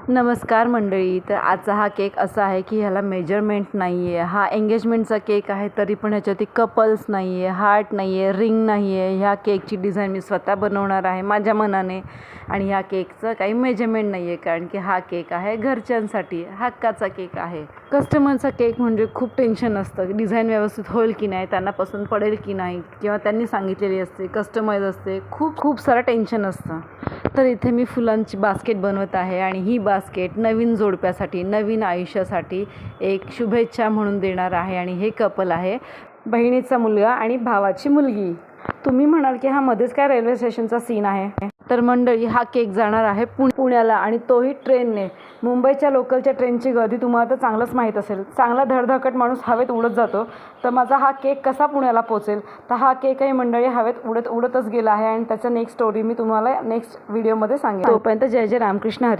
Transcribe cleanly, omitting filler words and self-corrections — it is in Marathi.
नमस्कार मंडळी. तर आजचा हा केक असा आहे की ह्याला मेजरमेंट नाही आहे. हा एंगेजमेंटचा केक आहे, तरी पण ह्याच्यावरती कपल्स नाही आहे, हार्ट नाही आहे, रिंग नाही आहे. ह्या केकची डिझाईन मी स्वतः बनवणार आहे माझ्या मनाने. आणि ह्या केकचं काही मेजरमेंट नाही आहे, कारण की हा केक आहे घरच्यांसाठी, हक्काचा केक आहे. कस्टमरचा केक म्हणजे खूप टेन्शन असतं, डिझाईन व्यवस्थित होईल की नाही, त्यांना पसंत पडेल की नाही, किंवा त्यांनी सांगितलेली असते, कस्टमाइज असते, खूप खूप सारं टेन्शन असतं. तर इथे मी फुलांची बास्केट बनवत आहे आणि ही बास्केट नवीन जोडप्यासाठी, नवीन आयुष्यासाठी एक शुभेच्छा म्हणून देणार आहे. आणि हे कपल आहे बहिणीचा मुलगा आणि भावाची मुलगी. तुम्ही म्हणाल की हा मध्येच काय रेल्वे स्टेशनचा सीन आहे? तर मंडळी, हा केक जाणार आहे पुण्याला, आणि तोही ट्रेनने. मुंबईच्या लोकलच्या ट्रेनची गर्दी तुम्हाला तर चांगलंच माहीत असेल. चांगला धडधाकट माणूस हवेत उडत जातो. तर माझा हा केक कसा पुण्याला पोचेल? तर हा केकही मंडळी हवेत उडतच गेला आहे, आणि त्याचा नेक्स्ट स्टोरी मी तुम्हाला नेक्स्ट व्हिडिओमध्ये सांगेन. तोपर्यंत जय जय रामकृष्ण हरी.